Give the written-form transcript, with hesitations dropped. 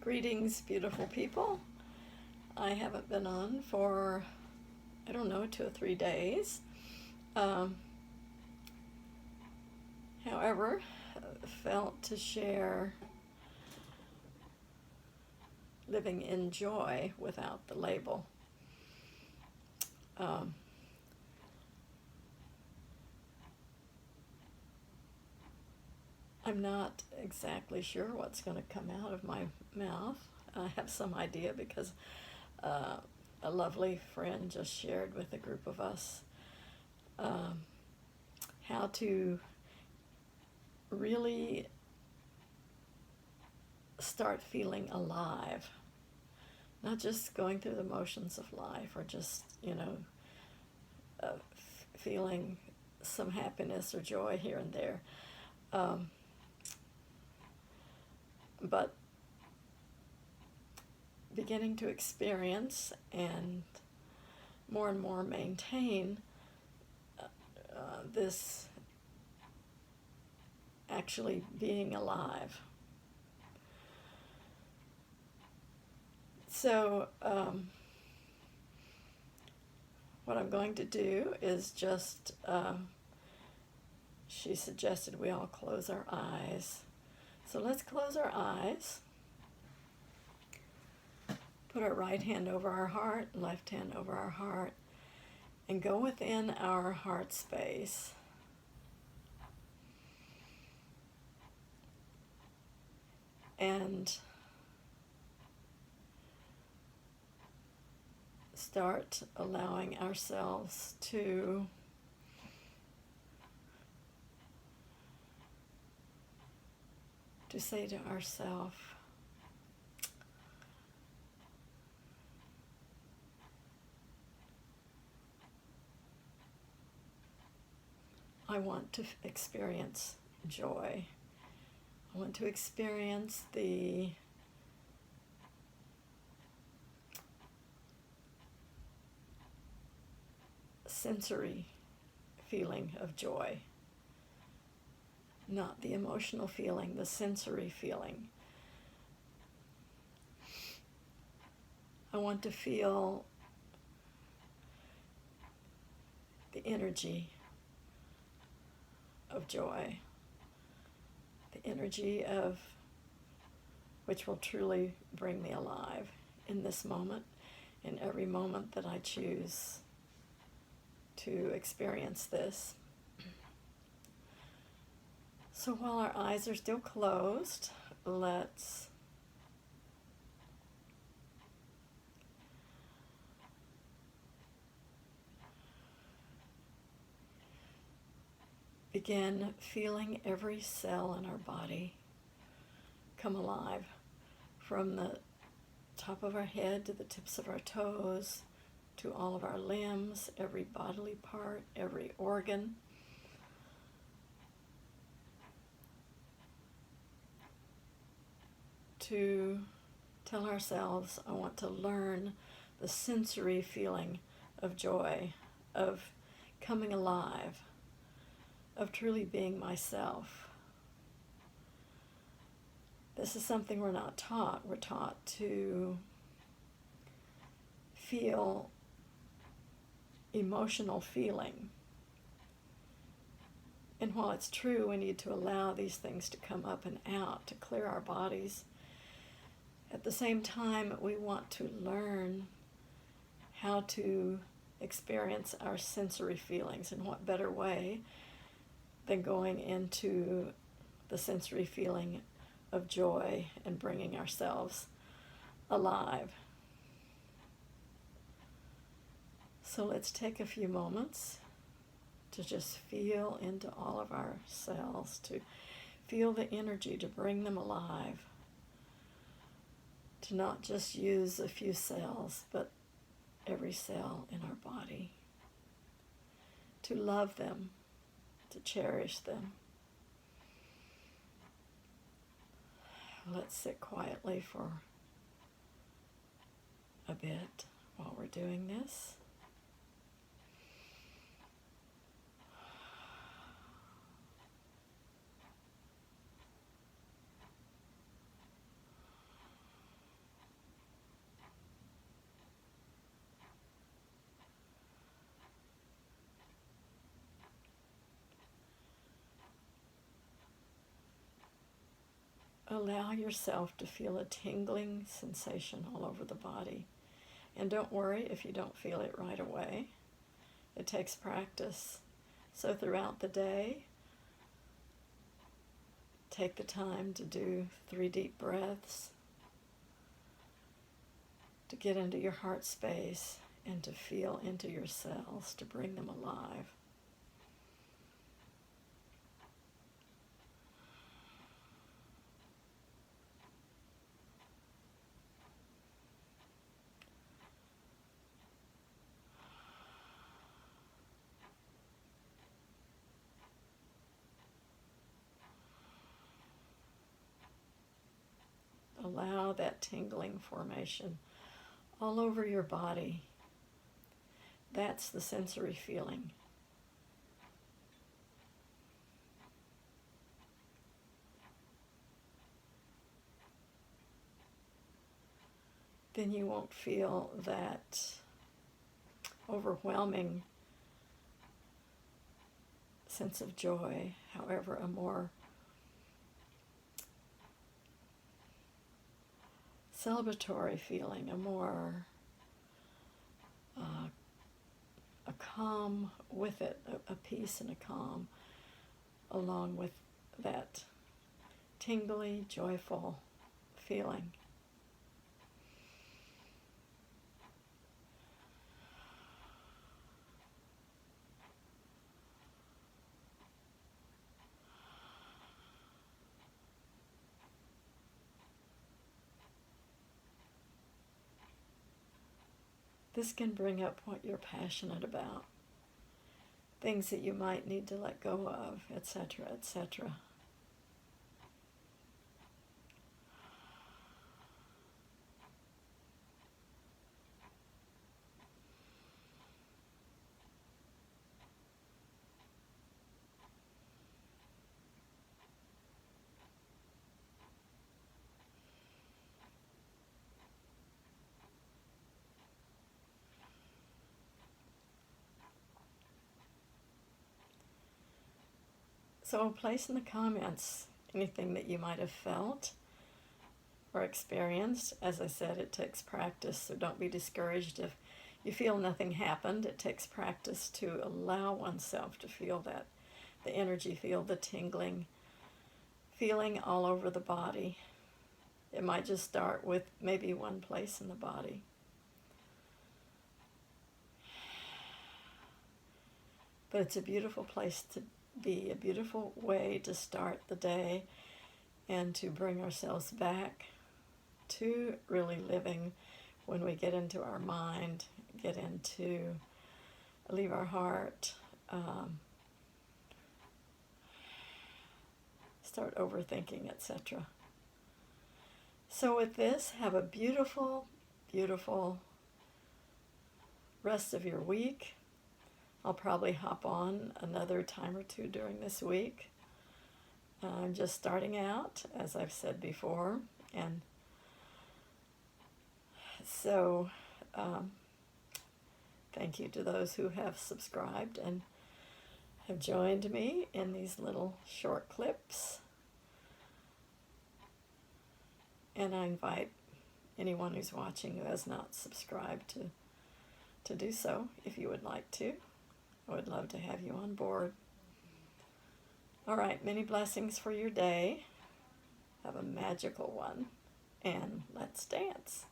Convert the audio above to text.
Greetings, beautiful people. I haven't been on for, I don't know, 2 or 3 days. Um, however, felt to share living in joy without the label. Um, I'm not exactly sure what's going to come out of my mouth. I have some idea because uh, a lovely friend just shared with a group of us um, how to really start feeling alive, not just going through the motions of life or just, feeling some happiness or joy here and there, um, but beginning to experience and more maintain this actually being alive. So, what I'm going to do is just, she suggested we all close our eyes. So let's close our eyes, put our right hand over our heart, left hand over our heart, and go within our heart space. And start allowing ourselves to say to ourselves, I want to experience joy. I want to experience the sensory feeling of joy, not the emotional feeling, the sensory feeling. I want to feel the energy of joy, the energy of which will truly bring me alive in this moment, in every moment that I choose to experience this. So while our eyes are still closed, let's begin feeling every cell in our body come alive, from the top of our head to the tips of our toes, to all of our limbs, every bodily part, every organ. To tell ourselves, I want to learn the sensory feeling of joy, of coming alive, of truly being myself. This is something we're not taught. We're taught to feel emotional feeling. And while it's true, we need to allow these things to come up and out, to clear our bodies. At the same time, we want to learn how to experience our sensory feelings. And what better way than going into the sensory feeling of joy and bringing ourselves alive. So let's take a few moments to just feel into all of our cells, to feel the energy, to bring them alive, to not just use a few cells, but every cell in our body, to love them, to cherish them. Let's sit quietly for a bit while we're doing this. allow yourself to feel a tingling sensation all over the body. And don't worry if you don't feel it right away. It takes practice. So throughout the day, take the time to do 3 deep breaths, to get into your heart space and to feel into your cells, to bring them alive. Allow that tingling formation all over your body. That's the sensory feeling. Then you won't feel that overwhelming sense of joy. However, a more celebratory feeling, a more a calm with it, a peace and a calm, along with that tingly, joyful feeling. This can bring up what you're passionate about, things that you might need to let go of, etc., etc. So place in the comments anything that you might have felt or experienced. As I said, it takes practice, so don't be discouraged if you feel nothing happened. It takes practice to allow oneself to feel that, the energy, feel the tingling, feeling all over the body. It might just start with maybe one place in the body. But it's a beautiful place to be, a beautiful way to start the day and to bring ourselves back to really living when we get into our mind, leave our heart, start overthinking, etc. So with this, have a beautiful, beautiful rest of your week. I'll probably hop on another time or two during this week. I'm just starting out, as I've said before, and so thank you to those who have subscribed and have joined me in these little short clips. And I invite anyone who's watching who has not subscribed to do so if you would like to. I would love to have you on board. All right, many blessings for your day. Have a magical one, and let's dance.